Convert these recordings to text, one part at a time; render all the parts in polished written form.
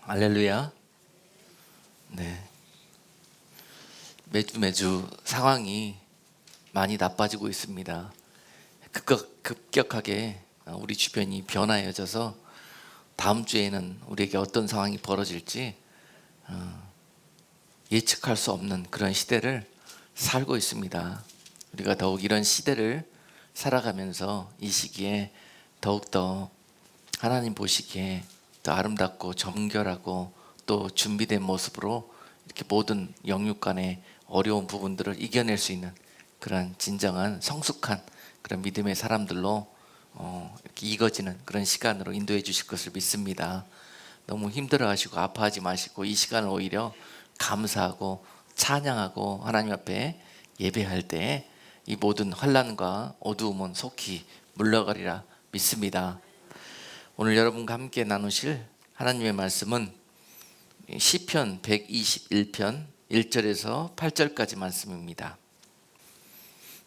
할렐루야. 네. 매주 상황이 많이 나빠지고 있습니다. 급격하게 우리 주변이 변화해져서 다음 주에는 우리에게 어떤 상황이 벌어질지 예측할 수 없는 그런 시대를 살고 있습니다. 우리가 더욱 이런 시대를 살아가면서 이 시기에 더욱더 하나님 보시기에 더 아름답고 정결하고 또 준비된 모습으로 이렇게 모든 영육 간의 어려운 부분들을 이겨낼 수 있는 그런 진정한 성숙한 그런 믿음의 사람들로 이렇게 익어지는 그런 시간으로 인도해 주실 것을 믿습니다. 너무 힘들어하시고 아파하지 마시고 이 시간을 오히려 감사하고 찬양하고 하나님 앞에 예배할 때 이 모든 환난과 어두움은 속히 물러가리라 믿습니다. 오늘 여러분과 함께 나누실 하나님의 말씀은 시편 121편 1절에서 8절까지 말씀입니다.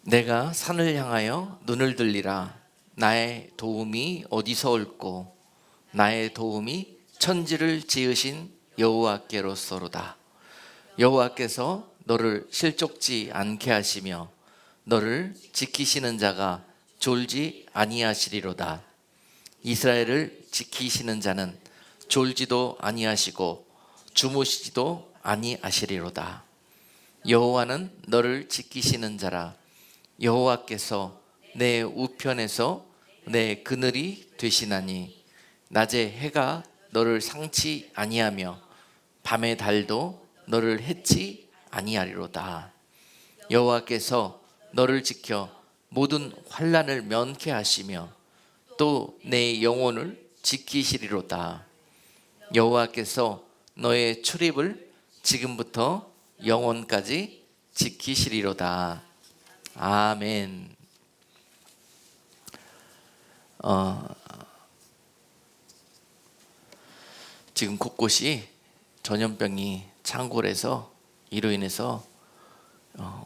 내가 산을 향하여 눈을 들리라. 나의 도움이 어디서 올꼬? 나의 도움이 천지를 지으신 여호와께로서로다. 여호와께서 너를 실족지 않게 하시며 너를 지키시는 자가 졸지 아니하시리로다. 이스라엘을 지키시는 자는 졸지도 아니하시고 주무시지도 아니하시리로다. 여호와는 너를 지키시는 자라. 여호와께서 내 우편에서 내 그늘이 되시나니 낮에 해가 너를 상치 아니하며 밤의 달도 너를 해치 아니하리로다. 여호와께서 너를 지켜 모든 환난을 면케 하시며 또 내 영혼을 지키시리로다. 여호와께서 너의 출입을 지금부터 영원까지 지키시리로다. 아멘. 지금 곳곳이 전염병이 창궐해서 이로 인해서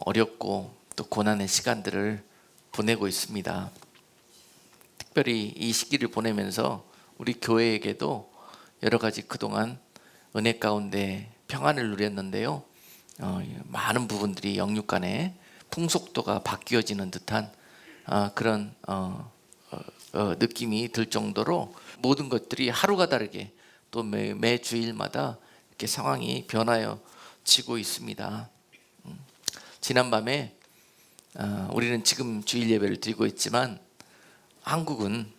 어렵고 또 고난의 시간들을 보내고 있습니다. 특별히 이 시기를 보내면서 우리 교회에게도 여러 가지 그동안 은혜 가운데 평안을 누렸는데요. 많은 부분들이 영육 간의 풍속도가 바뀌어지는 듯한 그런 느낌이 들 정도로 모든 것들이 하루가 다르게 또 매 주일마다 이렇게 상황이 변하여지고 있습니다. 지난밤에 우리는 지금 주일 예배를 드리고 있지만 한국은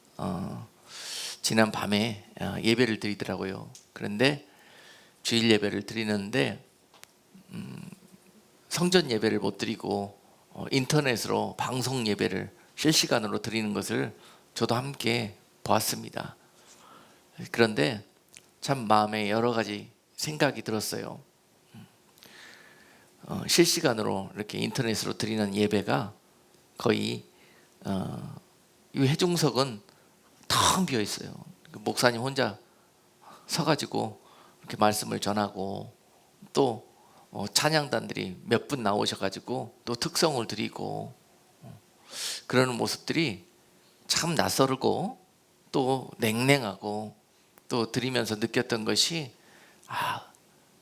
지난 밤에 예배를 드리더라고요. 그런데 주일 예배를 드리는데 성전 예배를 못 드리고 인터넷으로 방송 예배를 실시간으로 드리는 것을 저도 함께 보았습니다. 그런데 참 마음에 여러 가지 생각이 들었어요. 실시간으로 이렇게 인터넷으로 드리는 예배가 거의 이 회중석은 텅 비어 있어요. 목사님 혼자 서가지고 이렇게 말씀을 전하고 또 찬양단들이 몇 분 나오셔가지고 또 특성을 드리고 그러는 모습들이 참 낯설고 또 냉랭하고 또 드리면서 느꼈던 것이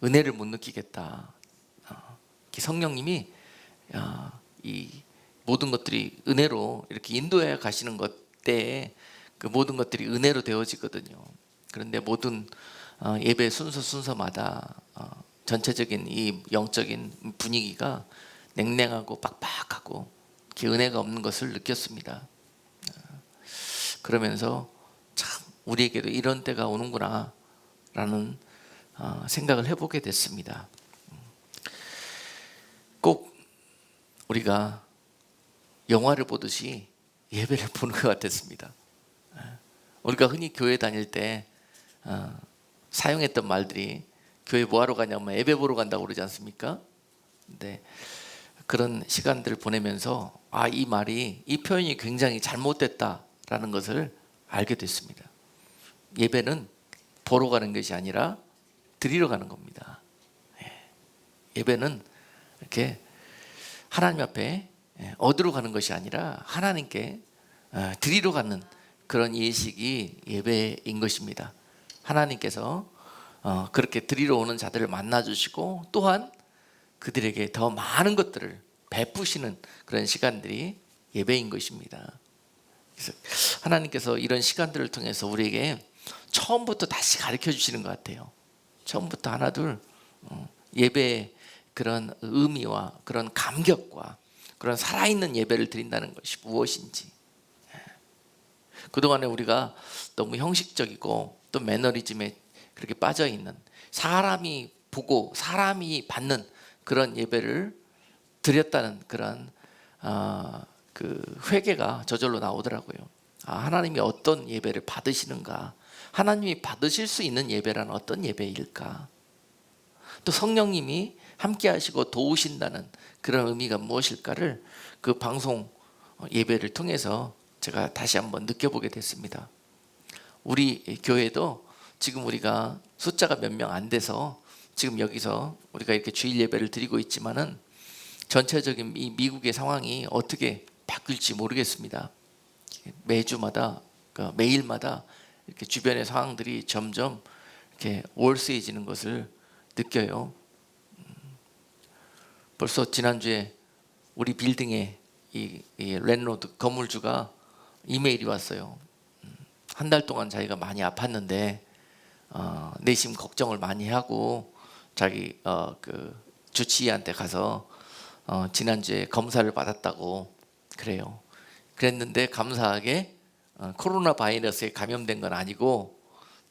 은혜를 못 느끼겠다. 성령님이 이 모든 것들이 은혜로 이렇게 인도해 가시는 것 때에 그 모든 것들이 은혜로 되어지거든요. 그런데 모든 예배 순서마다 전체적인 이 영적인 분위기가 냉랭하고 빡빡하고 이렇게 은혜가 없는 것을 느꼈습니다. 그러면서 참 우리에게도 이런 때가 오는구나 라는 생각을 해보게 됐습니다. 꼭 우리가 영화를 보듯이 예배를 보는 것 같았습니다. 우리가 흔히 교회 다닐 때 사용했던 말들이 교회 뭐하러 가냐면 예배 보러 간다고 그러지 않습니까? 근데 그런 시간들을 보내면서 이 말이 이 표현이 굉장히 잘못됐다라는 것을 알게 됐습니다. 예배는 보러 가는 것이 아니라 드리러 가는 겁니다. 예배는 이렇게 하나님 앞에 얻으러 가는 것이 아니라 하나님께 드리러 가는 그런 예식이 예배인 것입니다. 하나님께서 그렇게 드리러 오는 자들을 만나주시고 또한 그들에게 더 많은 것들을 베푸시는 그런 시간들이 예배인 것입니다. 그래서 하나님께서 이런 시간들을 통해서 우리에게 처음부터 다시 가르쳐 주시는 것 같아요. 처음부터 하나둘 예배의 그런 의미와 그런 감격과 그런 살아있는 예배를 드린다는 것이 무엇인지. 그동안에 우리가 너무 형식적이고 또 매너리즘에 그렇게 빠져있는, 사람이 보고 사람이 받는 그런 예배를 드렸다는 그런 그 회개가 저절로 나오더라고요. 하나님이 어떤 예배를 받으시는가, 하나님이 받으실 수 있는 예배란 어떤 예배일까, 또 성령님이 함께 하시고 도우신다는 그런 의미가 무엇일까를 그 방송 예배를 통해서 제가 다시 한번 느껴보게 됐습니다. 우리 교회도 지금 우리가 숫자가 몇 명 안 돼서 지금 여기서 우리가 이렇게 주일 예배를 드리고 있지만은 전체적인 이 미국의 상황이 어떻게 바뀔지 모르겠습니다. 매주마다, 그러니까 매일마다 이렇게 주변의 상황들이 점점 이렇게 월세해지는 것을 느껴요. 벌써 지난주에 우리 빌딩에 이 랜로드 건물주가 이메일이 왔어요. 한 달 동안 자기가 많이 아팠는데 내심 걱정을 많이 하고 자기 그 주치의한테 가서 지난주에 검사를 받았다고 그래요. 그랬는데 감사하게 코로나 바이러스에 감염된 건 아니고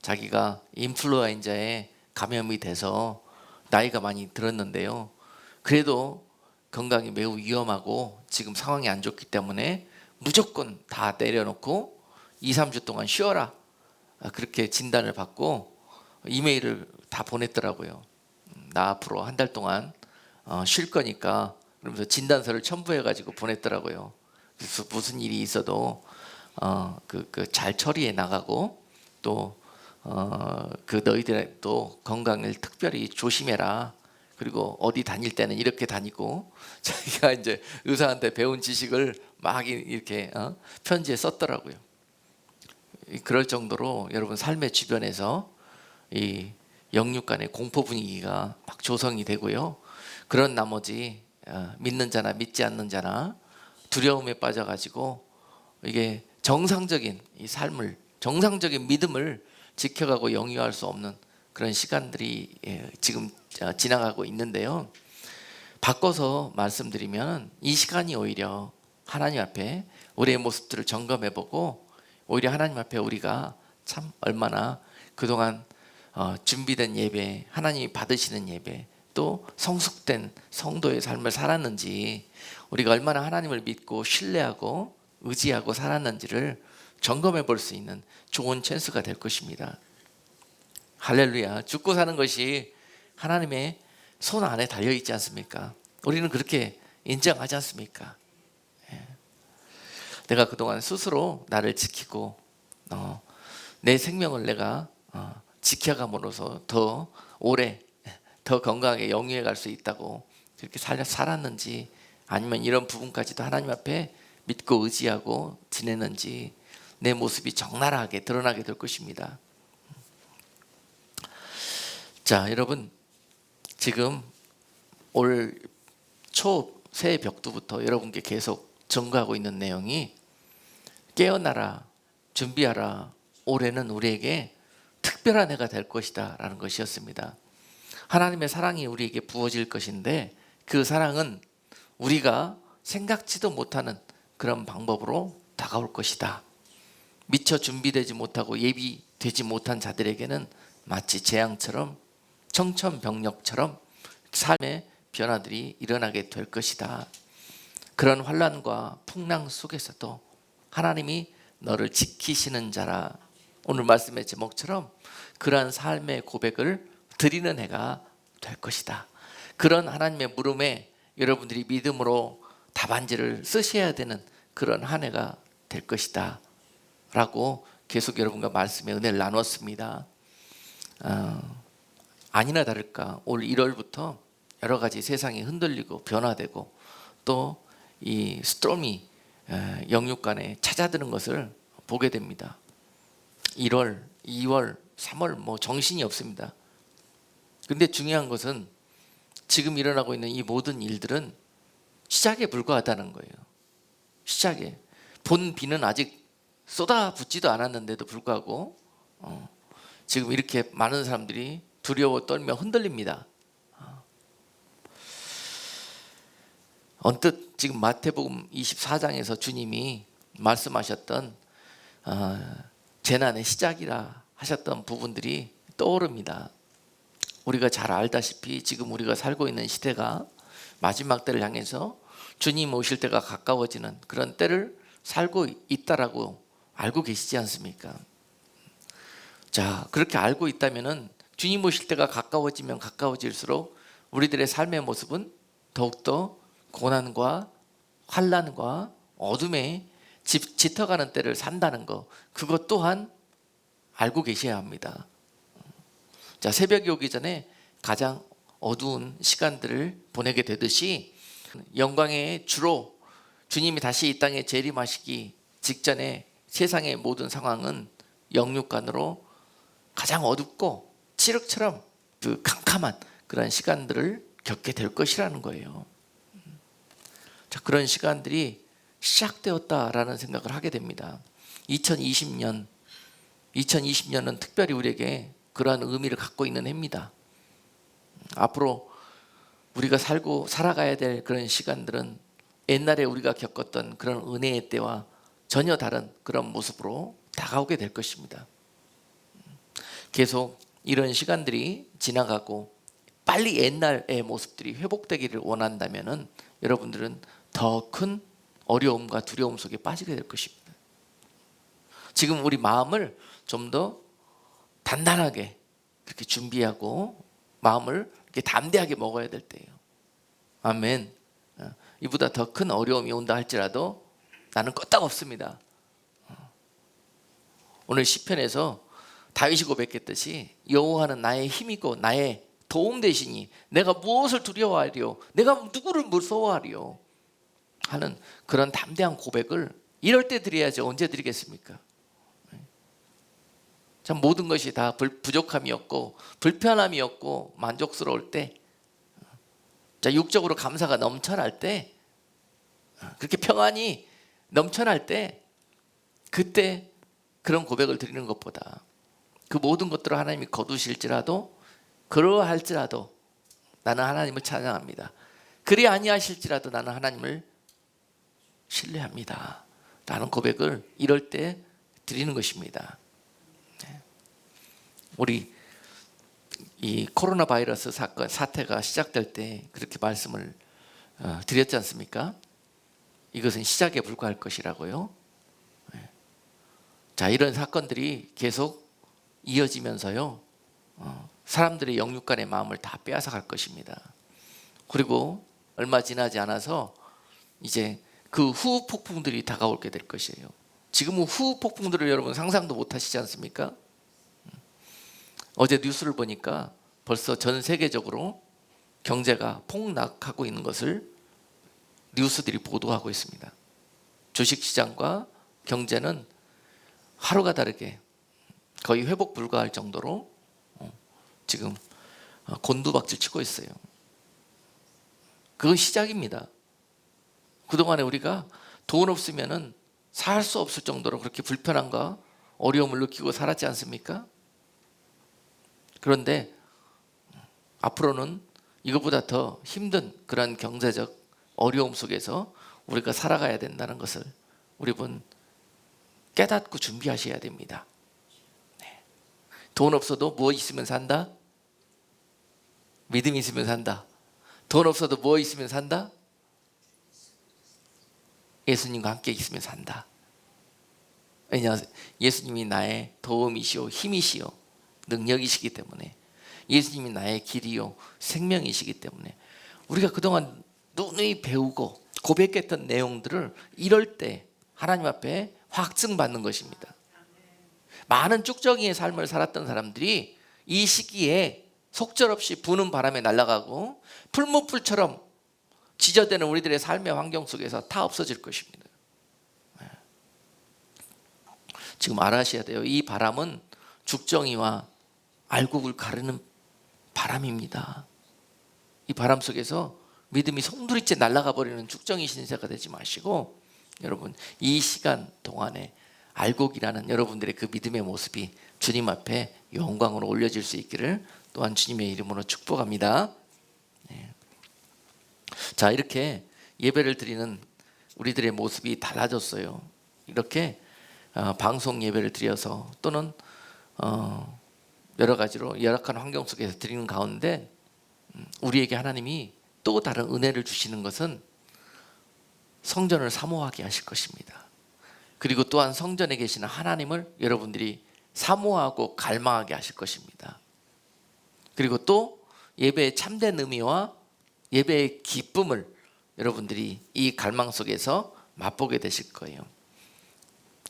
자기가 인플루엔자에 감염이 돼서 나이가 많이 들었는데요. 그래도 건강이 매우 위험하고 지금 상황이 안 좋기 때문에 무조건 다 내려놓고 2, 3주 동안 쉬어라, 그렇게 진단을 받고 이메일을 다 보냈더라고요. 나 앞으로 한 달 동안 쉴 거니까, 그러면서 진단서를 첨부해가지고 보냈더라고요. 그래서 무슨 일이 있어도 잘 처리해 나가고 또 그 너희들도 건강을 특별히 조심해라. 그리고 어디 다닐 때는 이렇게 다니고, 자기가 이제 의사한테 배운 지식을 막 이렇게 편지에 썼더라고요. 그럴 정도로 여러분 삶의 주변에서 이 영육 간의 공포 분위기가 막 조성이 되고요. 그런 나머지 믿는 자나 믿지 않는 자나 두려움에 빠져가지고 이게 정상적인 이 삶을, 정상적인 믿음을 지켜가고 영위할 수 없는 그런 시간들이 지금 지나가고 있는데요. 바꿔서 말씀드리면 이 시간이 오히려 하나님 앞에 우리의 모습들을 점검해보고, 오히려 하나님 앞에 우리가 참 얼마나 그동안 준비된 예배, 하나님이 받으시는 예배, 또 성숙된 성도의 삶을 살았는지, 우리가 얼마나 하나님을 믿고 신뢰하고 의지하고 살았는지를 점검해 볼 수 있는 좋은 찬스가 될 것입니다. 할렐루야. 죽고 사는 것이 하나님의 손 안에 달려있지 않습니까? 우리는 그렇게 인정하지 않습니까? 내가 그동안 스스로 나를 지키고 내 생명을 내가 지켜감으로써 더 오래, 더 건강하게 영위해 갈 수 있다고 그렇게 살았는지, 아니면 이런 부분까지도 하나님 앞에 믿고 의지하고 지내는지 내 모습이 적나라하게 드러나게 될 것입니다. 자, 여러분, 지금 올 초 새해 벽두부터 여러분께 계속 전가하고 있는 내용이 깨어나라, 준비하라, 올해는 우리에게 특별한 해가 될 것이다 라는 것이었습니다. 하나님의 사랑이 우리에게 부어질 것인데, 그 사랑은 우리가 생각지도 못하는 그런 방법으로 다가올 것이다. 미처 준비되지 못하고 예비되지 못한 자들에게는 마치 재앙처럼, 청천벽력처럼 삶의 변화들이 일어나게 될 것이다. 그런 환난과 풍랑 속에서도 하나님이 너를 지키시는 자라, 오늘 말씀의 제목처럼 그러한 삶의 고백을 드리는 해가 될 것이다. 그런 하나님의 물음에 여러분들이 믿음으로 답안지를 쓰셔야 되는 그런 한 해가 될 것이다 라고 계속 여러분과 말씀의 은혜를 나눴습니다. 아니나 다를까 올 1월부터 여러 가지 세상이 흔들리고 변화되고 또 이 스톰이 영육 간에 찾아드는 것을 보게 됩니다. 1월, 2월, 3월 뭐 정신이 없습니다. 근데 중요한 것은 지금 일어나고 있는 이 모든 일들은 시작에 불과하다는 거예요. 시작에. 본 비는 아직 쏟아붓지도 않았는데도 불구하고 지금 이렇게 많은 사람들이 두려워 떨며 흔들립니다. 언뜻 지금 마태복음 24장에서 주님이 말씀하셨던 재난의 시작이라 하셨던 부분들이 떠오릅니다. 우리가 잘 알다시피 지금 우리가 살고 있는 시대가 마지막 때를 향해서 주님 오실 때가 가까워지는 그런 때를 살고 있다라고 알고 계시지 않습니까? 자, 그렇게 알고 있다면은 주님 오실 때가 가까워지면 가까워질수록 우리들의 삶의 모습은 더욱더 고난과 환난과 어둠에 짙어가는 때를 산다는 것, 그것 또한 알고 계셔야 합니다. 자, 새벽이 오기 전에 가장 어두운 시간들을 보내게 되듯이 영광의 주로 주님이 다시 이 땅에 재림하시기 직전에 세상의 모든 상황은 영육간으로 가장 어둡고 칠흑처럼 그 캄캄한 그런 시간들을 겪게 될 것이라는 거예요. 자, 그런 시간들이 시작되었다라는 생각을 하게 됩니다. 2020년은 특별히 우리에게 그러한 의미를 갖고 있는 해입니다. 앞으로 우리가 살아가야 될 그런 시간들은 옛날에 우리가 겪었던 그런 은혜의 때와 전혀 다른 그런 모습으로 다가오게 될 것입니다. 계속 이런 시간들이 지나가고 빨리 옛날의 모습들이 회복되기를 원한다면은 여러분들은 더 큰 어려움과 두려움 속에 빠지게 될 것입니다. 지금 우리 마음을 좀 더 단단하게 그렇게 준비하고 마음을 이렇게 담대하게 먹어야 될 때예요. 아멘. 이보다 더 큰 어려움이 온다 할지라도 나는 끄떡없습니다. 오늘 시편에서 다윗이 고백했듯이 여호와는 나의 힘이고 나의 도움 되시니 내가 무엇을 두려워하리요, 내가 누구를 무서워하리요 하는 그런 담대한 고백을 이럴 때 드려야지 언제 드리겠습니까? 참 모든 것이 다 부족함이었고 불편함이었고 만족스러울 때, 자, 육적으로 감사가 넘쳐날 때, 그렇게 평안이 넘쳐날 때, 그때 그런 고백을 드리는 것보다 그 모든 것들을 하나님이 거두실지라도 그러할지라도 나는 하나님을 찬양합니다. 그리 아니하실지라도 나는 하나님을 신뢰합니다 라는 고백을 이럴 때 드리는 것입니다. 우리 이 코로나 바이러스 사태가 시작될 때 그렇게 말씀을 드렸지 않습니까? 이것은 시작에 불과할 것이라고요. 자, 이런 사건들이 계속 이어지면서요, 사람들의 영육간의 마음을 다 빼앗아 갈 것입니다. 그리고 얼마 지나지 않아서 이제 그 후후 폭풍들이 다가오게 될 것이에요. 지금은 후후 폭풍들을 여러분 상상도 못 하시지 않습니까? 어제 뉴스를 보니까 벌써 전 세계적으로 경제가 폭락하고 있는 것을 뉴스들이 보도하고 있습니다. 주식시장과 경제는 하루가 다르게 거의 회복 불가할 정도로 지금 곤두박질 치고 있어요. 그건 시작입니다. 그동안에 우리가 돈 없으면은 살 수 없을 정도로 그렇게 불편함과 어려움을 느끼고 살았지 않습니까? 그런데 앞으로는 이것보다 더 힘든 그런 경제적 어려움 속에서 우리가 살아가야 된다는 것을 우리 분 깨닫고 준비하셔야 됩니다. 돈 없어도 뭐 있으면 산다? 믿음이 있으면 산다. 돈 없어도 뭐 있으면 산다? 예수님과 함께 있으면 산다. 왜냐, 예수님이 나의 도움이시오 힘이시오 능력이시기 때문에, 예수님이 나의 길이요 생명이시기 때문에 우리가 그동안 누누이 배우고 고백했던 내용들을 이럴 때 하나님 앞에 확증받는 것입니다. 많은 쭉정이의 삶을 살았던 사람들이 이 시기에 속절없이 부는 바람에 날아가고 풀무불처럼 지저대는 우리들의 삶의 환경 속에서 다 없어질 것입니다. 지금 알아셔야 돼요. 이 바람은 죽정이와 알곡을 가르는 바람입니다. 이 바람 속에서 믿음이 송두리째 날아가 버리는 축정이 신세가 되지 마시고, 여러분 이 시간 동안에 알곡이라는 여러분들의 그 믿음의 모습이 주님 앞에 영광으로 올려질 수 있기를 또한 주님의 이름으로 축복합니다. 자, 이렇게 예배를 드리는 우리들의 모습이 달라졌어요. 이렇게 방송 예배를 드려서 또는 여러 가지로 열악한 환경 속에서 드리는 가운데 우리에게 하나님이 또 다른 은혜를 주시는 것은 성전을 사모하게 하실 것입니다. 그리고 또한 성전에 계시는 하나님을 여러분들이 사모하고 갈망하게 하실 것입니다. 그리고 또 예배의 참된 의미와 예배의 기쁨을 여러분들이 이 갈망 속에서 맛보게 되실 거예요.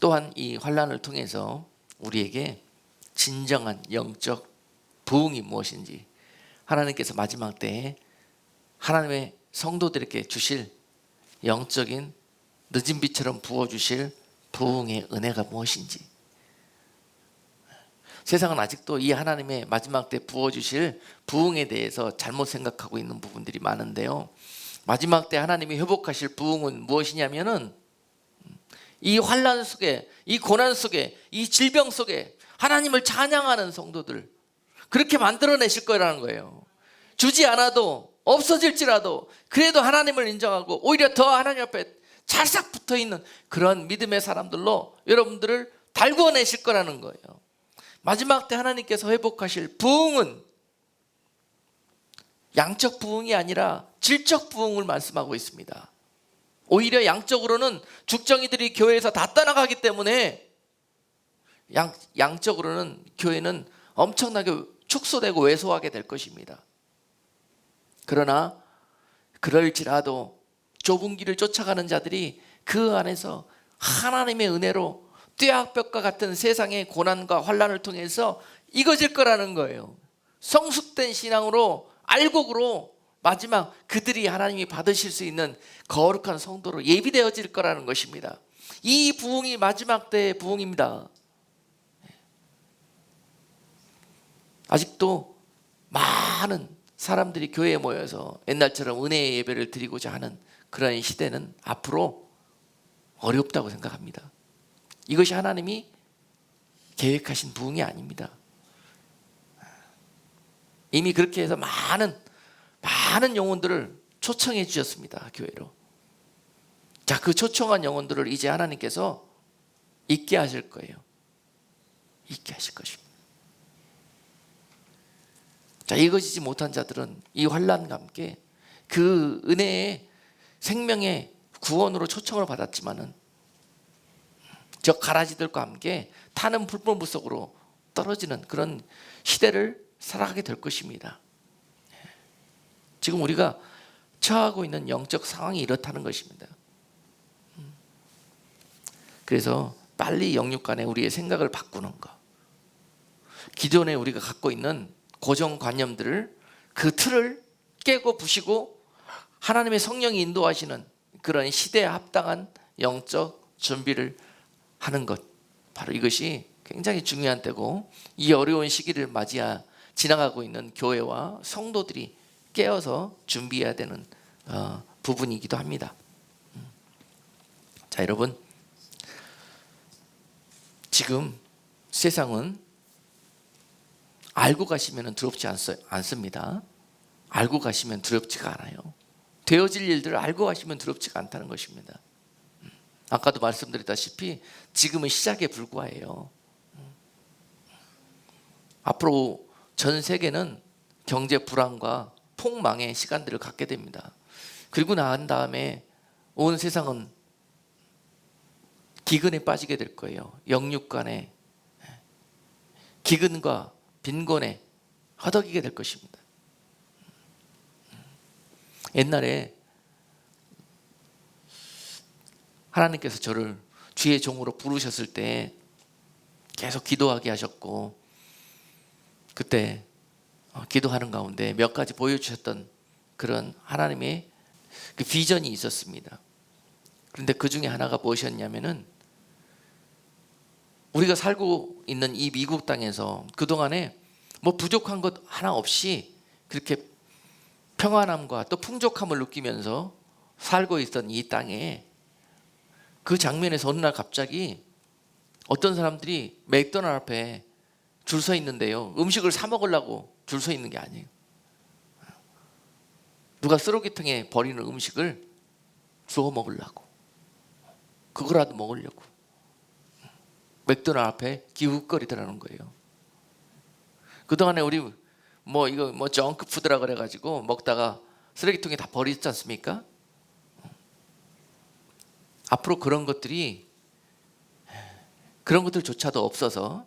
또한 이 환난을 통해서 우리에게 진정한 영적 부흥이 무엇인지, 하나님께서 마지막 때에 하나님의 성도들에게 주실 영적인 늦은 비처럼 부어주실 부흥의 은혜가 무엇인지, 세상은 아직도 이 하나님의 마지막 때 부어주실 부흥에 대해서 잘못 생각하고 있는 부분들이 많은데요, 마지막 때 하나님이 회복하실 부흥은 무엇이냐면은 이 환난 속에, 이 고난 속에, 이 질병 속에 하나님을 찬양하는 성도들, 그렇게 만들어내실 거라는 거예요. 주지 않아도, 없어질지라도 그래도 하나님을 인정하고 오히려 더 하나님 앞에 찰싹 붙어있는 그런 믿음의 사람들로 여러분들을 달구어내실 거라는 거예요. 마지막 때 하나님께서 회복하실 부흥은 양적 부흥이 아니라 질적 부흥을 말씀하고 있습니다. 오히려 양적으로는 죽정이들이 교회에서 다 떠나가기 때문에 양적으로는 교회는 엄청나게 축소되고 왜소하게 될 것입니다. 그러나 그럴지라도 좁은 길을 쫓아가는 자들이 그 안에서 하나님의 은혜로 뙤약볕과 같은 세상의 고난과 환난을 통해서 이겨질 거라는 거예요. 성숙된 신앙으로, 알곡으로 마지막 그들이 하나님이 받으실 수 있는 거룩한 성도로 예비되어질 거라는 것입니다. 이 부흥이 마지막 때의 부흥입니다. 아직도 많은 사람들이 교회에 모여서 옛날처럼 은혜의 예배를 드리고자 하는 그런 시대는 앞으로 어렵다고 생각합니다. 이것이 하나님이 계획하신 부흥이 아닙니다. 이미 그렇게 해서 많은 영혼들을 초청해 주셨습니다. 교회로. 자, 그 초청한 영혼들을 이제 하나님께서 있게 하실 거예요. 있게 하실 것입니다. 자, 이것이지 못한 자들은 이 환난과 함께 그 은혜의 생명의 구원으로 초청을 받았지만은 저 가라지들과 함께 타는 불법무 속으로 떨어지는 그런 시대를 살아가게 될 것입니다. 지금 우리가 처하고 있는 영적 상황이 이렇다는 것입니다. 그래서 빨리 영육간에 우리의 생각을 바꾸는 것, 기존에 우리가 갖고 있는 고정관념들을 그 틀을 깨고 부시고 하나님의 성령이 인도하시는 그런 시대에 합당한 영적 준비를 하는 것, 바로 이것이 굉장히 중요한 때고, 이 어려운 시기를 맞이하 지나가고 있는 교회와 성도들이 깨어서 준비해야 되는 부분이기도 합니다. 자, 여러분, 지금 세상은 알고 가시면 두렵지 않습니다. 알고 가시면 두렵지가 않아요. 되어질 일들을 알고 가시면 두렵지가 않다는 것입니다. 아까도 말씀드렸다시피 지금은 시작에 불과해요. 앞으로 전 세계는 경제 불안과 폭망의 시간들을 갖게 됩니다. 그리고 난 다음에 온 세상은 기근에 빠지게 될 거예요. 영육간에 기근과 빈곤에 허덕이게 될 것입니다. 옛날에 하나님께서 저를 주의 종으로 부르셨을 때 계속 기도하게 하셨고, 그때 기도하는 가운데 몇 가지 보여주셨던 그런 하나님의 그 비전이 있었습니다. 그런데 그 중에 하나가 무엇이었냐면은, 우리가 살고 있는 이 미국 땅에서 그동안에 뭐 부족한 것 하나 없이 그렇게 평안함과 또 풍족함을 느끼면서 살고 있던 이 땅에 그 장면에서 어느 날 갑자기 어떤 사람들이 맥도날드 앞에 줄 서 있는데요, 음식을 사 먹으려고 줄 서 있는 게 아니에요. 누가 쓰레기통에 버리는 음식을 주워 먹으려고, 그거라도 먹으려고 맥도날드 앞에 기웃거리더라는 거예요. 그동안에 우리 이거 정크푸드라 그래가지고 먹다가 쓰레기통에 다 버리지 않습니까? 앞으로 그런 것들조차도 없어서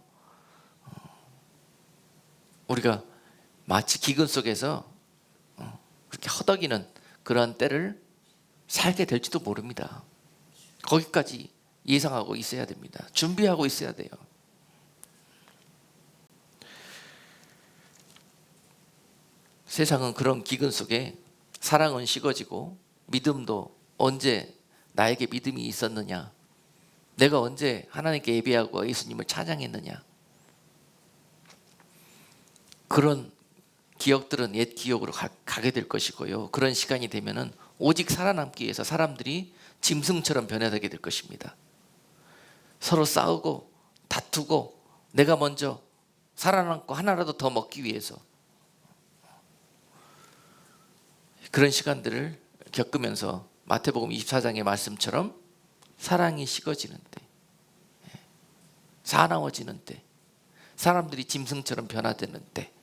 우리가 마치 기근 속에서 그렇게 허덕이는 그런 때를 살게 될지도 모릅니다. 거기까지 예상하고 있어야 됩니다. 준비하고 있어야 돼요. 세상은 그런 기근 속에 사랑은 식어지고 믿음도, 언제 나에게 믿음이 있었느냐, 내가 언제 하나님께 예배하고 예수님을 찬양했느냐, 그런 기억들은 옛 기억으로 가게 될 것이고요. 그런 시간이 되면은 오직 살아남기 위해서 사람들이 짐승처럼 변해가게 될 것입니다. 서로 싸우고 다투고 내가 먼저 살아남고 하나라도 더 먹기 위해서 그런 시간들을 겪으면서 마태복음 24장의 말씀처럼 사랑이 식어지는 때, 사나워지는 때, 사람들이 짐승처럼 변화되는 때,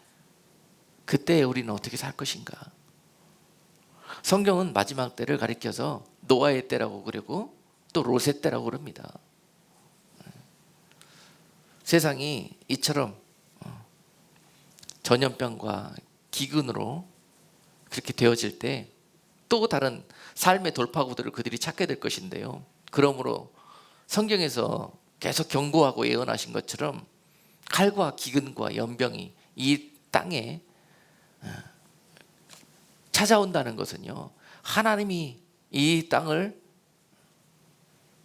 그때에 우리는 어떻게 살 것인가? 성경은 마지막 때를 가리켜서 노아의 때라고 그러고 또 롯의 때라고 그럽니다. 세상이 이처럼 전염병과 기근으로 그렇게 되어질 때 또 다른 삶의 돌파구들을 그들이 찾게 될 것인데요, 그러므로 성경에서 계속 경고하고 예언하신 것처럼 칼과 기근과 연병이 이 땅에 찾아온다는 것은요, 하나님이 이 땅을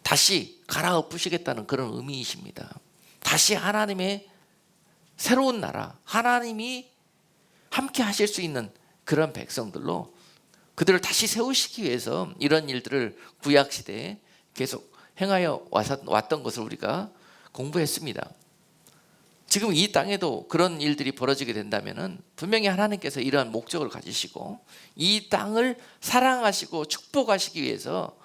다시 갈아엎으시겠다는 그런 의미이십니다. 다시 하나님의 새로운 나라, 하나님이 함께 하실 수 있는 그런 백성들로 그들을 다시 세우시기 위해서 이런 일들을 구약시대에 계속 행하여 왔던 것을 우리가 공부했습니다. 지금 이 땅에도 그런 일들이 벌어지게 된다면 분명히 하나님께서 이러한 목적을 가지시고 이 땅을 사랑하시고 축복하시기 위해서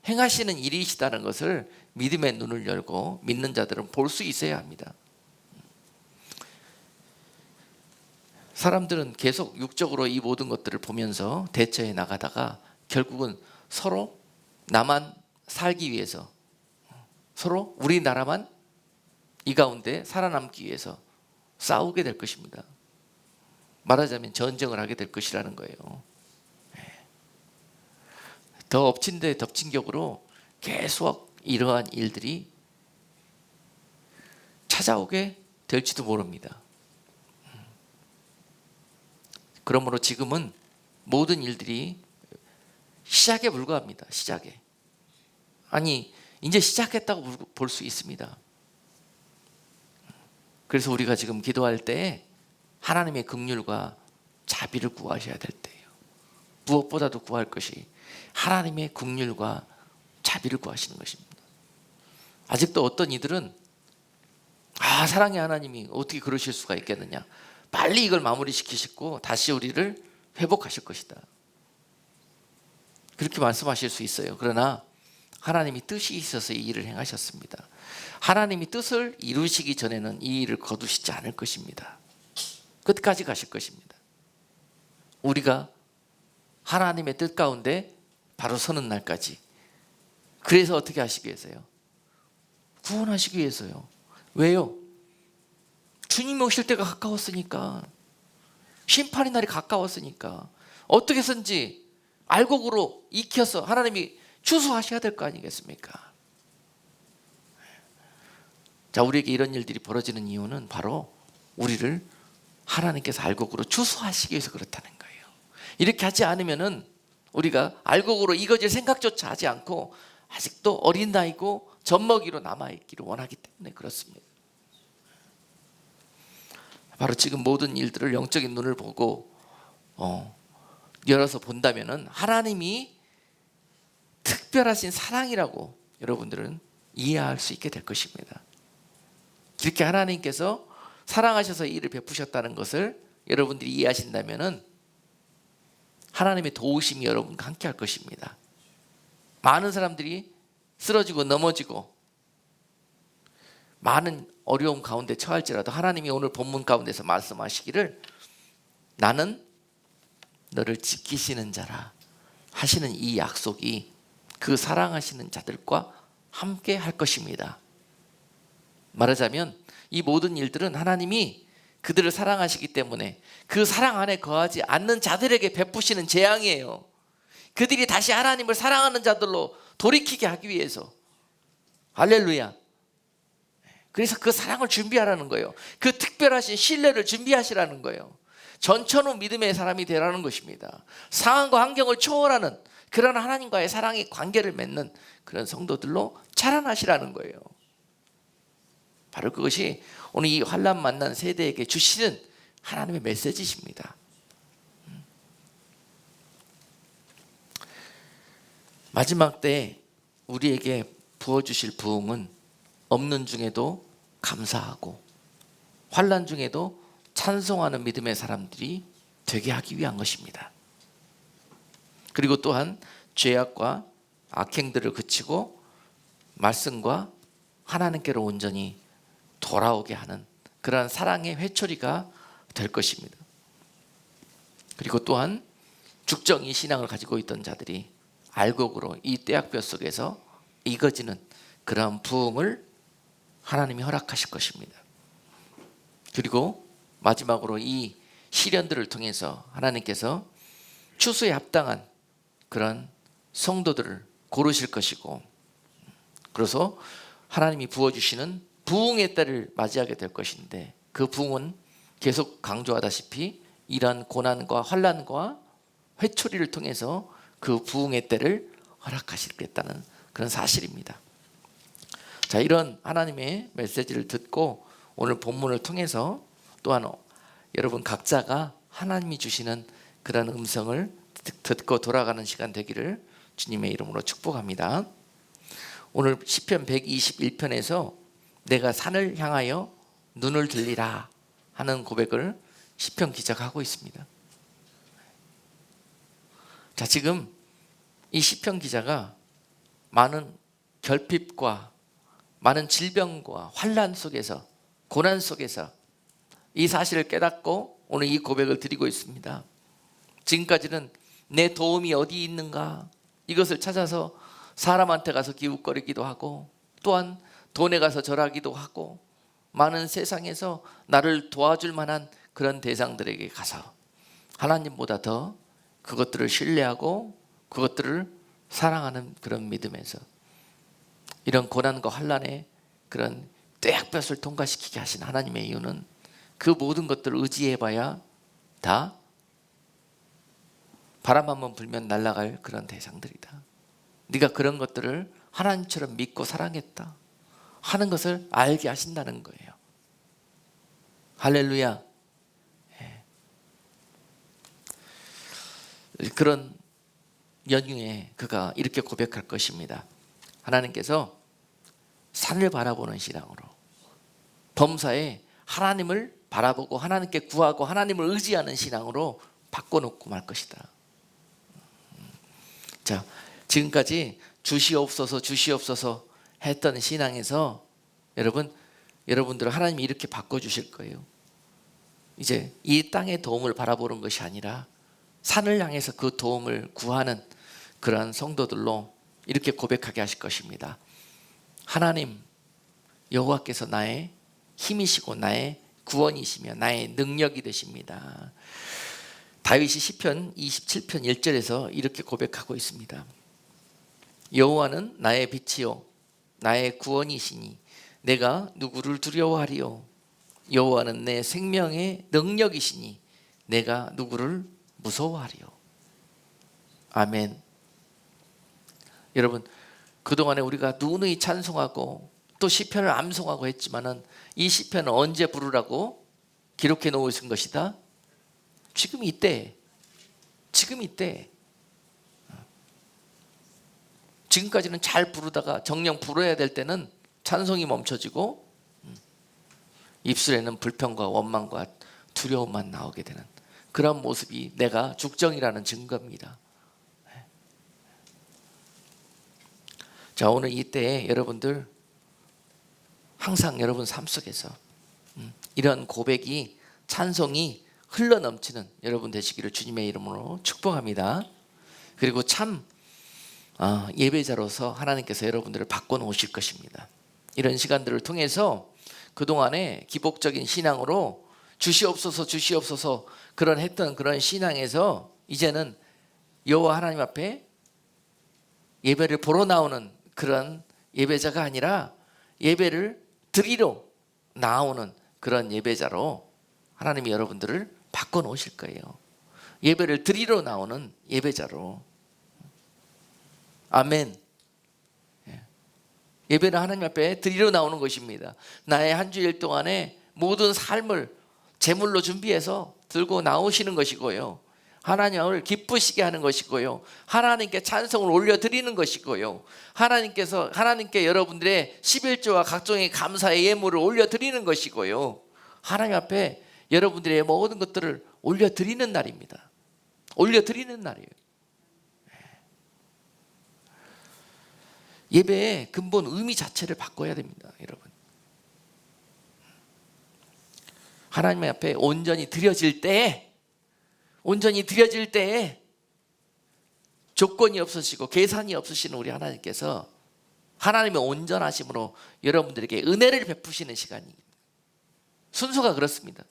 행하시는 일이시다는 것을 믿음의 눈을 열고 믿는 자들은 볼 수 있어야 합니다. 사람들은 계속 육적으로 이 모든 것들을 보면서 대처해 나가다가 결국은 서로 나만 살기 위해서, 서로 우리나라만 이 가운데 살아남기 위해서 싸우게 될 것입니다. 말하자면 전쟁을 하게 될 것이라는 거예요. 더 엎친 데 덮친 격으로 계속 이러한 일들이 찾아오게 될지도 모릅니다. 그러므로 지금은 모든 일들이 시작에 불과합니다. 시작에. 아니, 이제 시작했다고 볼 수 있습니다. 그래서 우리가 지금 기도할 때 하나님의 긍휼과 자비를 구하셔야 될 때예요. 무엇보다도 구할 것이 하나님의 긍휼과 자비를 구하시는 것입니다. 아직도 어떤 이들은 사랑의 하나님이 어떻게 그러실 수가 있겠느냐, 빨리 이걸 마무리 시키시고 다시 우리를 회복하실 것이다, 그렇게 말씀하실 수 있어요. 그러나 하나님이 뜻이 있어서 이 일을 행하셨습니다. 하나님이 뜻을 이루시기 전에는 이 일을 거두시지 않을 것입니다. 끝까지 가실 것입니다. 우리가 하나님의 뜻 가운데 바로 서는 날까지. 그래서 어떻게 하시기 위해서요? 구원하시기 위해서요. 왜요? 주님이 오실 때가 가까웠으니까, 심판의 날이 가까웠으니까 어떻게 해서든지 알곡으로 익혀서 하나님이 추수하셔야 될 거 아니겠습니까? 자, 우리에게 이런 일들이 벌어지는 이유는 바로 우리를 하나님께서 알곡으로 추수하시기 위해서 그렇다는 거예요. 이렇게 하지 않으면은 우리가 알곡으로 익어질 생각조차 하지 않고 아직도 어린 나이고 젖먹이로 남아있기를 원하기 때문에 그렇습니다. 바로 지금 모든 일들을 영적인 눈을 보고 열어서 본다면은 하나님이 특별하신 사랑이라고 여러분들은 이해할 수 있게 될 것입니다. 그렇게 하나님께서 사랑하셔서 이 일을 베푸셨다는 것을 여러분들이 이해하신다면은 하나님의 도우심이 여러분과 함께 할 것입니다. 많은 사람들이 쓰러지고 넘어지고 많은 어려움 가운데 처할지라도 하나님이 오늘 본문 가운데서 말씀하시기를 나는 너를 지키시는 자라 하시는 이 약속이 그 사랑하시는 자들과 함께 할 것입니다. 말하자면 이 모든 일들은 하나님이 그들을 사랑하시기 때문에 그 사랑 안에 거하지 않는 자들에게 베푸시는 재앙이에요. 그들이 다시 하나님을 사랑하는 자들로 돌이키게 하기 위해서. 할렐루야. 그래서 그 사랑을 준비하라는 거예요. 그 특별하신 신뢰를 준비하시라는 거예요. 전천후 믿음의 사람이 되라는 것입니다. 상황과 환경을 초월하는 그런 하나님과의 사랑의 관계를 맺는 그런 성도들로 자라나시라는 거예요. 바로 그것이 오늘 이 환난 만난 세대에게 주시는 하나님의 메시지십니다. 마지막 때 우리에게 부어주실 부흥은 없는 중에도 감사하고 환난 중에도 찬송하는 믿음의 사람들이 되게 하기 위한 것입니다. 그리고 또한 죄악과 악행들을 그치고 말씀과 하나님께로 온전히 돌아오게 하는 그러한 사랑의 회초리가 될 것입니다. 그리고 또한 죽정이 신앙을 가지고 있던 자들이 알곡으로 이 떼약볕 속에서 익어지는 그러한 부흥을 하나님이 허락하실 것입니다. 그리고 마지막으로 이 시련들을 통해서 하나님께서 추수에 합당한 그런 성도들을 고르실 것이고, 그래서 하나님이 부어주시는 부흥의 때를 맞이하게 될 것인데, 그 부흥은 계속 강조하다시피 이러한 고난과 환난과 회초리를 통해서 그 부흥의 때를 허락하시겠다는 그런 사실입니다. 자, 이런 하나님의 메시지를 듣고 오늘 본문을 통해서 또한 여러분 각자가 하나님이 주시는 그런 음성을 듣고 돌아가는 시간 되기를 주님의 이름으로 축복합니다. 오늘 시편 121편에서 내가 산을 향하여 눈을 들리라 하는 고백을 시편 기자가 하고 있습니다. 자, 지금 이 시편 기자가 많은 결핍과 많은 질병과 환난 속에서, 고난 속에서 이 사실을 깨닫고 오늘 이 고백을 드리고 있습니다. 지금까지는 내 도움이 어디 있는가 이것을 찾아서 사람한테 가서 기웃거리기도 하고, 또한 돈에 가서 절하기도 하고, 많은 세상에서 나를 도와줄 만한 그런 대상들에게 가서 하나님보다 더 그것들을 신뢰하고 그것들을 사랑하는 그런 믿음에서 이런 고난과 환난의 그런 떼약볕을 통과시키게 하신 하나님의 이유는 그 모든 것들을 의지해봐야 다 바람 한번 불면 날아갈 그런 대상들이다. 네가 그런 것들을 하나님처럼 믿고 사랑했다 하는 것을 알게 하신다는 거예요. 할렐루야. 그런 연휴에 그가 이렇게 고백할 것입니다. 하나님께서 산을 바라보는 신앙으로, 범사에 하나님을 바라보고 하나님께 구하고 하나님을 의지하는 신앙으로 바꿔놓고 말 것이다. 자, 지금까지 주시옵소서 주시옵소서 했던 신앙에서 여러분들 하나님이 이렇게 바꿔주실 거예요. 이제 이 땅의 도움을 바라보는 것이 아니라 산을 향해서 그 도움을 구하는 그러한 성도들로 이렇게 고백하게 하실 것입니다. 하나님, 여호와께서 나의 힘이시고 나의 구원이시며 나의 능력이 되십니다. 다윗이 시편 27편 1절에서 이렇게 고백하고 있습니다. 여호와는 나의 빛이요 나의 구원이시니 내가 누구를 두려워하리요. 여호와는 내 생명의 능력이시니 내가 누구를 무서워하리요. 아멘. 여러분, 그동안에 우리가 누누이 찬송하고 또 시편을 암송하고 했지만은 이 시편은 언제 부르라고 기록해 놓으신 것이다? 지금 이때. 지금 이때 지금까지는 잘 부르다가 정녕 불어야 될 때는 찬송이 멈춰지고 입술에는 불평과 원망과 두려움만 나오게 되는 그런 모습이 내가 죽정이라는 증거입니다. 자, 오늘 이때에 여러분들 항상 여러분 삶 속에서 이런 고백이 찬송이 흘러넘치는 여러분 되시기를 주님의 이름으로 축복합니다. 그리고 참 예배자로서 하나님께서 여러분들을 바꿔놓으실 것입니다. 이런 시간들을 통해서 그동안에 기복적인 신앙으로 주시옵소서 주시옵소서 그런 했던 그런 신앙에서 이제는 여호와 하나님 앞에 예배를 보러 나오는 그런 예배자가 아니라 예배를 드리러 나오는 그런 예배자로 하나님이 여러분들을 바꿔놓으실 거예요. 예배를 드리러 나오는 예배자로. 아멘. 예배는 하나님 앞에 드리러 나오는 것입니다. 나의 한 주일 동안에 모든 삶을 제물로 준비해서 들고 나오시는 것이고요. 하나님을 기쁘시게 하는 것이고요. 하나님께 찬송을 올려드리는 것이고요. 하나님께 여러분들의 11조와 각종의 감사의 예물을 올려드리는 것이고요. 하나님 앞에 여러분들의 모든 것들을 올려드리는 날입니다. 올려드리는 날이에요. 예배의 근본 의미 자체를 바꿔야 됩니다, 여러분. 하나님 앞에 온전히 드려질 때에 조건이 없으시고 계산이 없으시는 우리 하나님께서 하나님의 온전하심으로 여러분들에게 은혜를 베푸시는 시간입니다. 순서가 그렇습니다.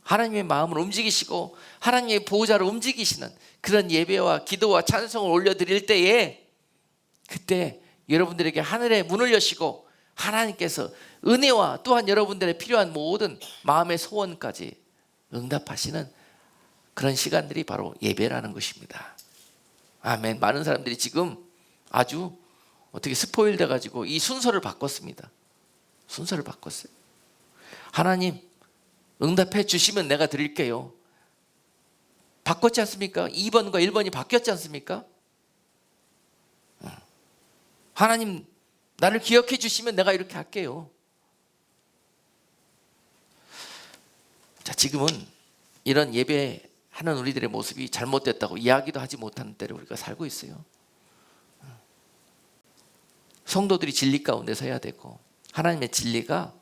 하나님의 마음을 움직이시고 하나님의 보호자를 움직이시는 그런 예배와 기도와 찬송을 올려드릴 때에 그때 여러분들에게 하늘의 문을 여시고 하나님께서 은혜와 또한 여러분들의 필요한 모든 마음의 소원까지 응답하시는 그런 시간들이 바로 예배라는 것입니다. 아멘. 많은 사람들이 지금 아주 어떻게 스포일 돼가지고 이 순서를 바꿨습니다. 순서를 바꿨어요. 하나님 응답해 주시면 내가 드릴게요. 바꿨지 않습니까? 2번과 1번이 바뀌었지 않습니까? 하나님 나를 기억해 주시면 내가 이렇게 할게요. 자, 지금은 이런 예배하는 우리들의 모습이 잘못됐다고 이야기도 하지 못하는 때를 우리가 살고 있어요. 성도들이 진리 가운데 서야 되고 하나님의 진리가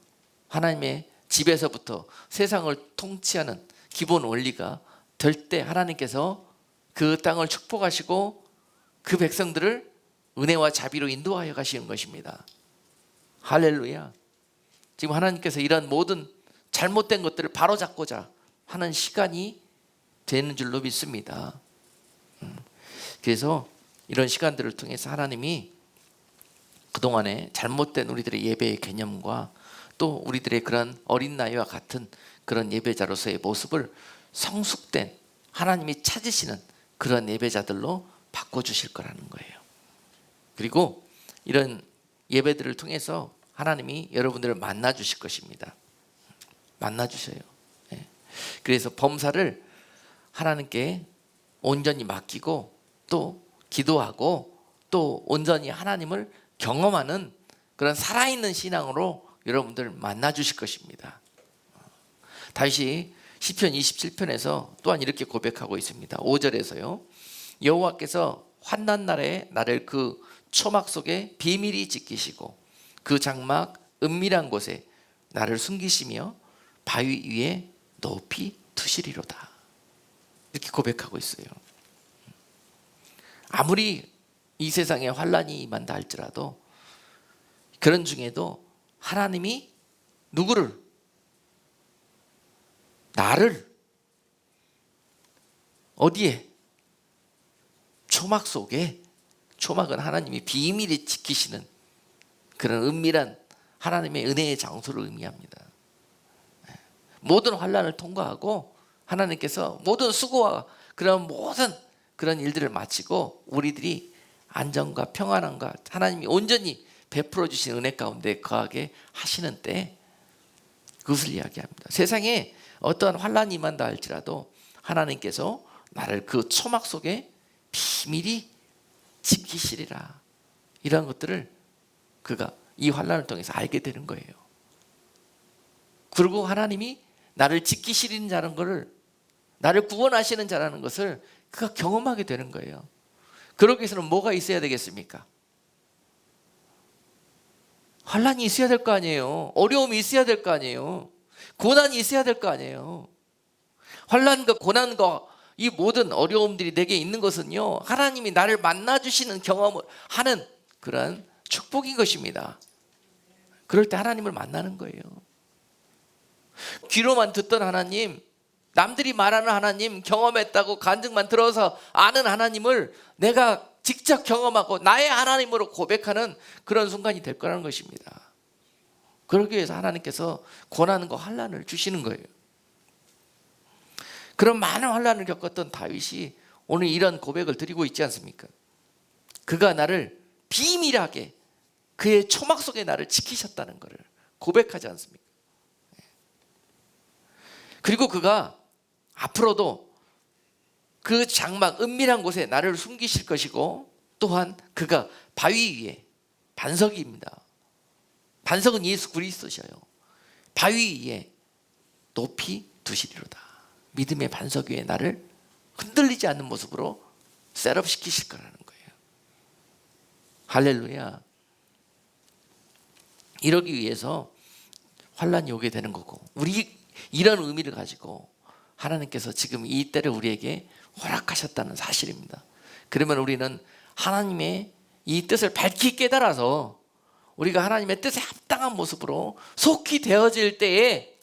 하나님의 집에서부터 세상을 통치하는 기본 원리가 될 때 하나님께서 그 땅을 축복하시고 그 백성들을 은혜와 자비로 인도하여 가시는 것입니다. 할렐루야. 지금 하나님께서 이런 모든 잘못된 것들을 바로잡고자 하는 시간이 되는 줄로 믿습니다. 그래서 이런 시간들을 통해서 하나님이 그동안에 잘못된 우리들의 예배의 개념과 또 우리들의 그런 어린 나이와 같은 그런 예배자로서의 모습을 성숙된 하나님이 찾으시는 그런 예배자들로 바꿔주실 거라는 거예요. 그리고 이런 예배들을 통해서 하나님이 여러분들을 만나 주실 것입니다. 만나 주셔요. 그래서 범사를 하나님께 온전히 맡기고 또 기도하고 또 온전히 하나님을 경험하는 그런 살아있는 신앙으로 여러분들 만나 주실 것입니다. 다시 시편 27편에서 또한 이렇게 고백하고 있습니다. 5절에서요. 여호와께서 환난 날에 나를 그 초막 속에 비밀히 지키시고 그 장막 은밀한 곳에 나를 숨기시며 바위 위에 높이 두시리로다. 이렇게 고백하고 있어요. 아무리 이 세상에 환난이 임한다 할지라도 그런 중에도 하나님이 누구를? 나를 어디에? 초막 속에. 초막은 하나님이 비밀히 지키시는 그런 은밀한 하나님의 은혜의 장소를 의미합니다. 모든 환난을 통과하고 하나님께서 모든 수고와 그런 모든 그런 일들을 마치고 우리들이 안정과 평안함과 하나님이 온전히 베풀어 주신 은혜 가운데 거하게 하시는 때 그것을 이야기합니다. 세상에 어떠한 환난이 임한다 할지라도 하나님께서 나를 그 초막 속에 비밀히 지키시리라. 이런 것들을 그가 이 환난을 통해서 알게 되는 거예요. 그리고 하나님이 나를 지키시는 자라는 것을, 나를 구원하시는 자라는 것을 그가 경험하게 되는 거예요. 그러기 위해서는 뭐가 있어야 되겠습니까? 환난이 있어야 될 거 아니에요. 어려움이 있어야 될 거 아니에요. 고난이 있어야 될 거 아니에요. 환난과 고난과 이 모든 어려움들이 내게 있는 것은요, 하나님이 나를 만나주시는 경험을 하는 그런 축복인 것입니다. 그럴 때 하나님을 만나는 거예요. 귀로만 듣던 하나님, 남들이 말하는 하나님, 경험했다고 간증만 들어서 아는 하나님을 내가 직접 경험하고 나의 하나님으로 고백하는 그런 순간이 될 거라는 것입니다. 그러기 위해서 하나님께서 고난과 환난을 주시는 거예요. 그런 많은 환난을 겪었던 다윗이 오늘 이런 고백을 드리고 있지 않습니까? 그가 나를 비밀하게 그의 초막 속에 나를 지키셨다는 것을 고백하지 않습니까? 그리고 그가 앞으로도 그 장막 은밀한 곳에 나를 숨기실 것이고, 또한 그가 바위 위에, 반석입니다. 반석은 예수 그리스도셔요. 바위 위에 높이 두시리로다. 믿음의 반석 위에 나를 흔들리지 않는 모습으로 셋업시키실 거라는 거예요. 할렐루야. 이러기 위해서 환난이 오게 되는 거고, 우리 이런 의미를 가지고 하나님께서 지금 이 때를 우리에게 허락하셨다는 사실입니다. 그러면 우리는 하나님의 이 뜻을 밝히 깨달아서 우리가 하나님의 뜻에 합당한 모습으로 속히 되어질 때에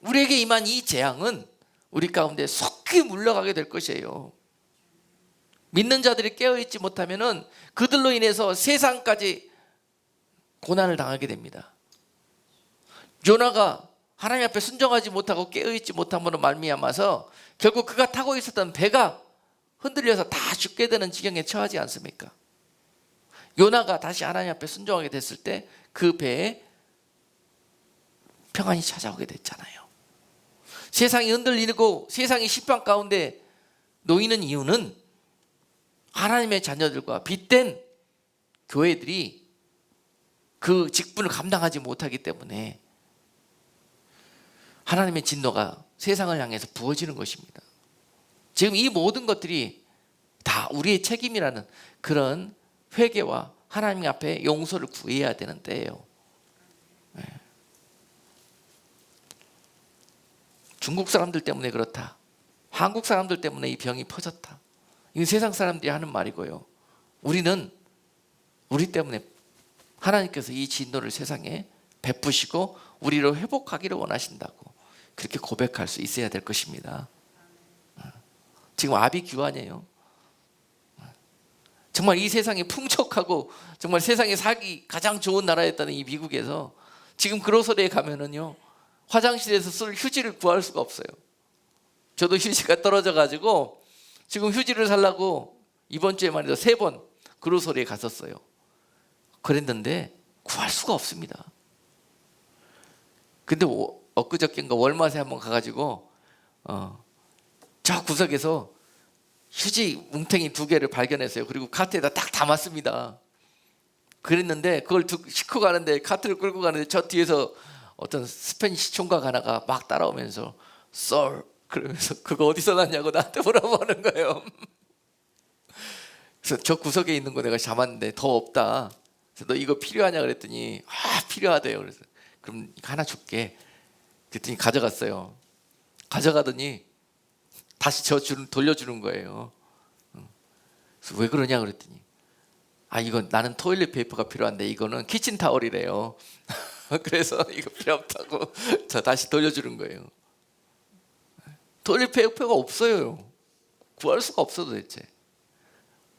우리에게 임한 이 재앙은 우리 가운데 속히 물러가게 될 것이에요. 믿는 자들이 깨어있지 못하면 그들로 인해서 세상까지 고난을 당하게 됩니다. 요나가 하나님 앞에 순종하지 못하고 깨어있지 못함으로 말미암아서 결국 그가 타고 있었던 배가 흔들려서 다 죽게 되는 지경에 처하지 않습니까? 요나가 다시 하나님 앞에 순종하게 됐을 때 그 배에 평안이 찾아오게 됐잖아요. 세상이 흔들리고 세상이 심판 가운데 놓이는 이유는 하나님의 자녀들과 빗댄 교회들이 그 직분을 감당하지 못하기 때문에 하나님의 진노가 세상을 향해서 부어지는 것입니다. 지금 이 모든 것들이 다 우리의 책임이라는 그런 회개와 하나님 앞에 용서를 구해야 되는 때예요. 중국 사람들 때문에 그렇다, 한국 사람들 때문에 이 병이 퍼졌다, 이건 세상 사람들이 하는 말이고요. 우리는 우리 때문에 하나님께서 이 진노를 세상에 베푸시고 우리를 회복하기를 원하신다고 그렇게 고백할 수 있어야 될 것입니다. 지금 아비규환이에요. 정말 이 세상이 풍족하고 정말 세상에 살기 가장 좋은 나라였다는 이 미국에서 지금 그로서리에 가면은요, 화장실에서 쓸 휴지를 구할 수가 없어요. 저도 휴지가 떨어져 가지고 지금 휴지를 살라고 이번 주에 말이죠 3번 그로서리에 갔었어요. 그랬는데 구할 수가 없습니다. 근데 엊그저께인가 월마트에 한번 가가지고 저 구석에서 휴지 뭉탱이 2개를 발견했어요. 그리고 카트에다 딱 담았습니다. 그랬는데 그걸 싣고 가는데, 카트를 끌고 가는데 저 뒤에서 어떤 스페니시 총각 하나가 막 따라오면서 썰 그러면서 그거 어디서 났냐고 나한테 물어보는 거예요. 그래서 저 구석에 있는 거 내가 잡았는데 더 없다. 그래서 너 이거 필요하냐 그랬더니 필요하대요. 그래서 그럼 하나 줄게. 그랬더니 가져갔어요. 가져가더니 다시 돌려주는 거예요. 그래서 왜 그러냐 그랬더니 이건 나는 토일렛 페이퍼가 필요한데 이거는 키친타월이래요. 그래서 이거 필요 없다고 저 다시 돌려주는 거예요. 토일렛 페이퍼가 없어요. 구할 수가 없어 도대체.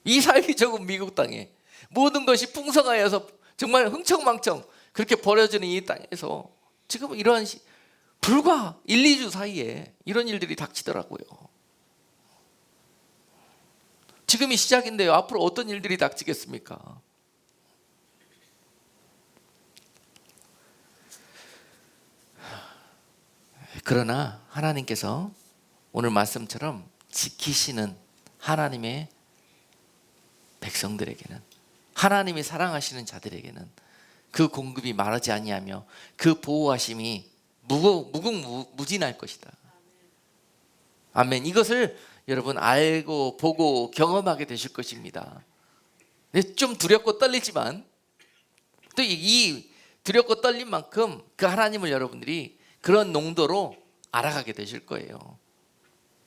이 살기 적은 미국 땅에 모든 것이 풍성하여서 정말 흥청망청 그렇게 버려지는 이 땅에서 지금 이러한 불과 1, 2주 사이에 이런 일들이 닥치더라고요. 지금이 시작인데요. 앞으로 어떤 일들이 닥치겠습니까? 그러나 하나님께서 오늘 말씀처럼 지키시는 하나님의 백성들에게는, 하나님이 사랑하시는 자들에게는 그 공급이 마르지 아니하며 그 보호하심이 무궁무진할 것이다. 아멘. 이것을 여러분 알고 보고 경험하게 되실 것입니다. 좀 두렵고 떨리지만 또 이 두렵고 떨린 만큼 그 하나님을 여러분들이 그런 농도로 알아가게 되실 거예요.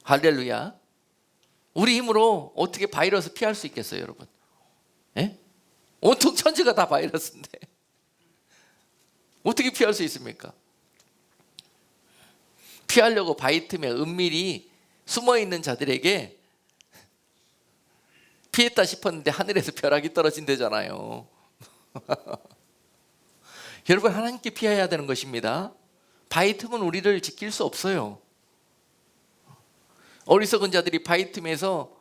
할렐루야. 우리 힘으로 어떻게 바이러스 피할 수 있겠어요, 여러분? 예? 온통 천지가 다 바이러스인데 어떻게 피할 수 있습니까? 피하려고 바위 틈에 은밀히 숨어있는 자들에게 피했다 싶었는데 하늘에서 벼락이 떨어진대잖아요. 여러분, 하나님께 피해야 되는 것입니다. 바위 틈은 우리를 지킬 수 없어요. 어리석은 자들이 바위 틈에서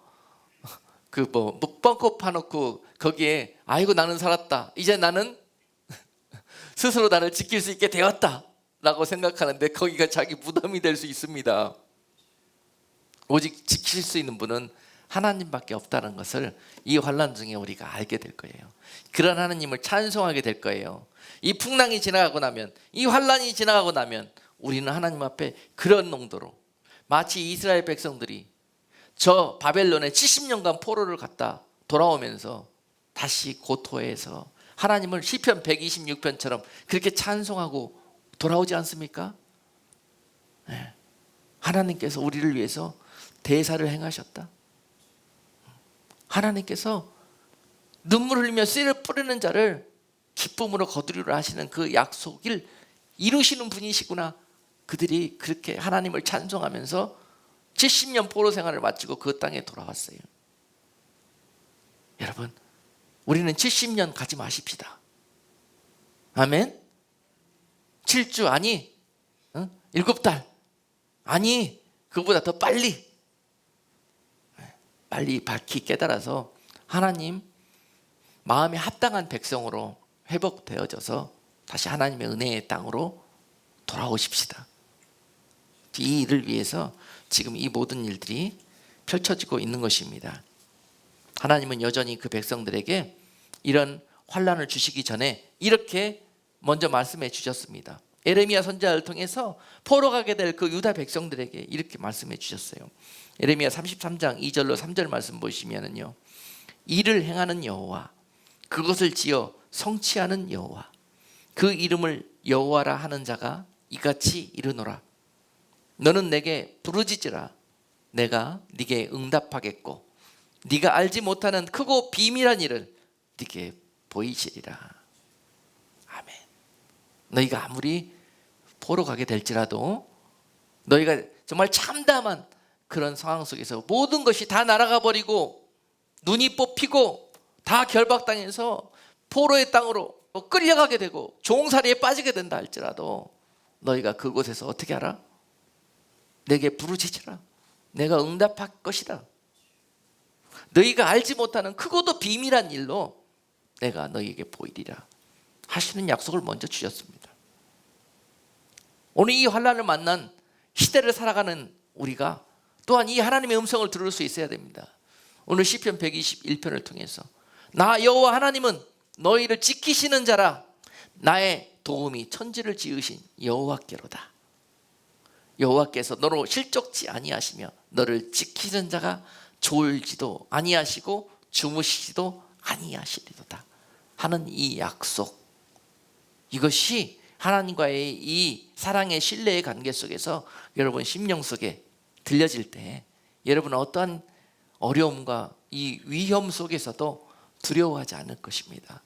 벙커 파놓고 거기에 아이고 나는 살았다, 이제 나는 스스로 나를 지킬 수 있게 되었다 라고 생각하는데 거기가 자기 무덤이 될 수 있습니다. 오직 지킬 수 있는 분은 하나님밖에 없다는 것을 이 환난 중에 우리가 알게 될 거예요. 그런 하나님을 찬송하게 될 거예요. 이 풍랑이 지나가고 나면, 이 환난이 지나가고 나면 우리는 하나님 앞에 그런 농도로, 마치 이스라엘 백성들이 저 바벨론에 70년간 포로를 갔다 돌아오면서 다시 고토에서 하나님을 시편 126편처럼 그렇게 찬송하고 돌아오지 않습니까? 네. 하나님께서 우리를 위해서 대사를 행하셨다. 하나님께서 눈물 흘리며 씨를 뿌리는 자를 기쁨으로 거두리라 하시는 그 약속을 이루시는 분이시구나. 그들이 그렇게 하나님을 찬송하면서 70년 포로 생활을 마치고 그 땅에 돌아왔어요. 여러분, 우리는 70년 가지 마십시다. 아멘. 7주 아니 7달 아니 그보다 더 빨리 밝히 깨달아서 하나님 마음에 합당한 백성으로 회복되어져서 다시 하나님의 은혜의 땅으로 돌아오십시다. 이 일을 위해서 지금 이 모든 일들이 펼쳐지고 있는 것입니다. 하나님은 여전히 그 백성들에게 이런 환난을 주시기 전에 이렇게 먼저 말씀해 주셨습니다. 에레미야 선지자를 통해서 포로 가게 될 그 유다 백성들에게 이렇게 말씀해 주셨어요. 에레미야 33장 2절로 3절 말씀 보시면은요, 이를 행하는 여호와, 그것을 지어 성취하는 여호와, 그 이름을 여호와라 하는 자가 이같이 이르노라. 너는 내게 부르짖으라. 내가 네게 응답하겠고 네가 알지 못하는 크고 비밀한 일을 네게 보이시리라. 아멘. 너희가 아무리 포로 가게 될지라도 너희가 정말 참담한 그런 상황 속에서 모든 것이 다 날아가 버리고 눈이 뽑히고 다 결박당해서 포로의 땅으로 끌려가게 되고 종살이에 빠지게 된다 할지라도 너희가 그곳에서 어떻게 하라? 내게 부르짖으라. 내가 응답할 것이다. 너희가 알지 못하는 크고도 비밀한 일로 내가 너희에게 보이리라 하시는 약속을 먼저 주셨습니다. 오늘 이 환난을 만난 시대를 살아가는 우리가 또한 이 하나님의 음성을 들을 수 있어야 됩니다. 오늘 시편 121편을 통해서 나 여호와 하나님은 너희를 지키시는 자라. 나의 도움이 천지를 지으신 여호와께로다. 여호와께서 너로 실족지 아니하시며 너를 지키는 자가 졸지도 아니하시고 주무시지도 아니하시리로다 하는 이 약속, 이것이 하나님과의 이 사랑의 신뢰의 관계 속에서 여러분 심령 속에 들려질 때 여러분은 어떠한 어려움과 이 위험 속에서도 두려워하지 않을 것입니다.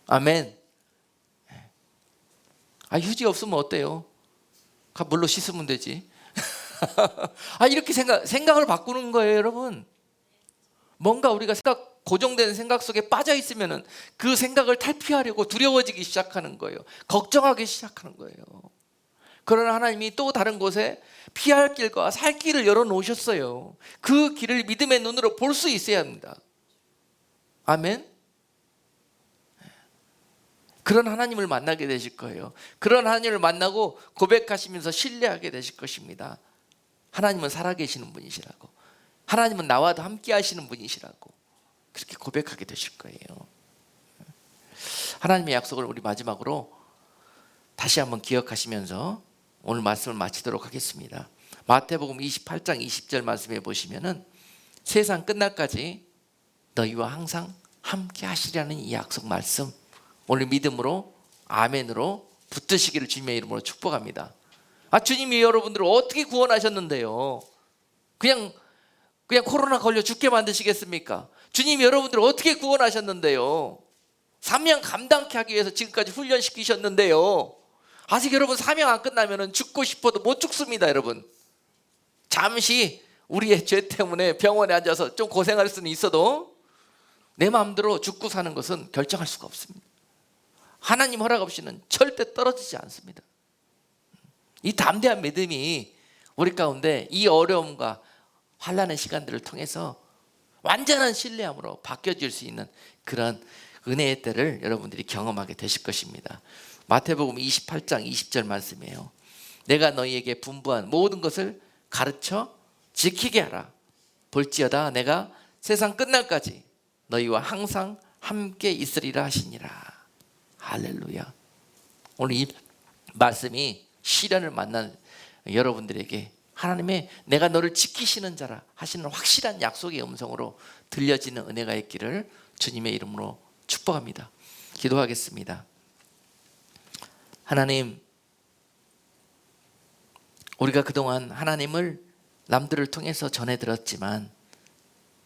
아멘. 휴지 없으면 어때요? 물로 씻으면 되지. 이렇게 생각을 바꾸는 거예요, 여러분. 뭔가 우리가 고정된 생각 속에 빠져 있으면은 그 생각을 탈피하려고 두려워지기 시작하는 거예요. 걱정하기 시작하는 거예요. 그러나 하나님이 또 다른 곳에 피할 길과 살 길을 열어 놓으셨어요. 그 길을 믿음의 눈으로 볼 수 있어야 합니다. 아멘. 그런 하나님을 만나게 되실 거예요. 그런 하나님을 만나고 고백하시면서 신뢰하게 되실 것입니다. 하나님은 살아계시는 분이시라고, 하나님은 나와도 함께 하시는 분이시라고 그렇게 고백하게 되실 거예요. 하나님의 약속을 우리 마지막으로 다시 한번 기억하시면서 오늘 말씀을 마치도록 하겠습니다. 마태복음 28장 20절 말씀에 보시면은 세상 끝날까지 너희와 항상 함께 하시리라는 이 약속 말씀, 오늘 믿음으로 아멘으로 붙드시기를 주님의 이름으로 축복합니다. 주님이 여러분들을 어떻게 구원하셨는데요? 그냥 코로나 걸려 죽게 만드시겠습니까? 주님이 여러분들을 어떻게 구원하셨는데요? 사명 감당케 하기 위해서 지금까지 훈련시키셨는데요. 아직 여러분 사명 안 끝나면 죽고 싶어도 못 죽습니다. 여러분, 잠시 우리의 죄 때문에 병원에 앉아서 좀 고생할 수는 있어도 내 마음대로 죽고 사는 것은 결정할 수가 없습니다. 하나님 허락 없이는 절대 떨어지지 않습니다. 이 담대한 믿음이 우리 가운데 이 어려움과 환난의 시간들을 통해서 완전한 신뢰함으로 바뀌어질 수 있는 그런 은혜의 때를 여러분들이 경험하게 되실 것입니다. 마태복음 28장 20절 말씀이에요. 내가 너희에게 분부한 모든 것을 가르쳐 지키게 하라. 볼지어다 내가 세상 끝날까지 너희와 항상 함께 있으리라 하시니라. 할렐루야. 오늘 이 말씀이 시련을 만난 여러분들에게 하나님의 내가 너를 지키시는 자라 하시는 확실한 약속의 음성으로 들려지는 은혜가 있기를 주님의 이름으로 축복합니다. 기도하겠습니다. 하나님, 우리가 그동안 하나님을 남들을 통해서 전해 들었지만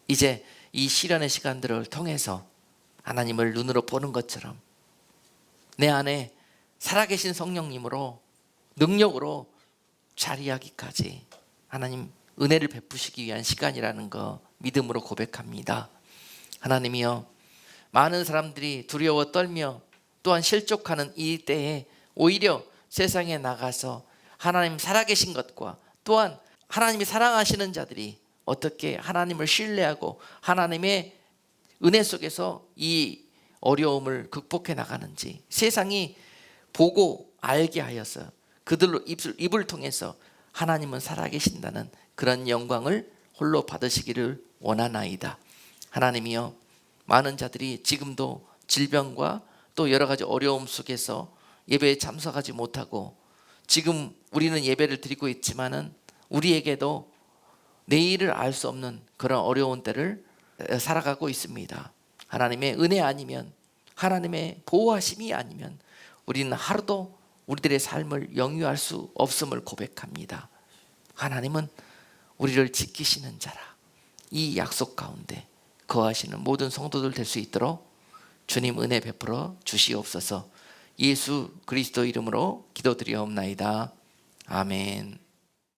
이제 이 시련의 시간들을 통해서 하나님을 눈으로 보는 것처럼 내 안에 살아계신 성령님으로 능력으로 자리하기까지 하나님 은혜를 베푸시기 위한 시간이라는 거 믿음으로 고백합니다. 하나님이여, 많은 사람들이 두려워 떨며 또한 실족하는 이 때에 오히려 세상에 나가서 하나님 살아계신 것과 또한 하나님이 사랑하시는 자들이 어떻게 하나님을 신뢰하고 하나님의 은혜 속에서 이 어려움을 극복해 나가는지 세상이 보고 알게 하여서 그들로 입을 통해서 하나님은 살아계신다는 그런 영광을 홀로 받으시기를 원하나이다. 하나님이여, 많은 자들이 지금도 질병과 또 여러 가지 어려움 속에서 예배에 참석하지 못하고 지금 우리는 예배를 드리고 있지만은 우리에게도 내일을 알 수 없는 그런 어려운 때를 살아가고 있습니다. 하나님의 은혜 아니면, 하나님의 보호하심이 아니면 우리는 하루도 우리들의 삶을 영위할 수 없음을 고백합니다. 하나님은 우리를 지키시는 자라. 이 약속 가운데 거하시는 모든 성도들 될 수 있도록 주님 은혜 베풀어 주시옵소서. 예수 그리스도 이름으로 기도드리옵나이다. 아멘.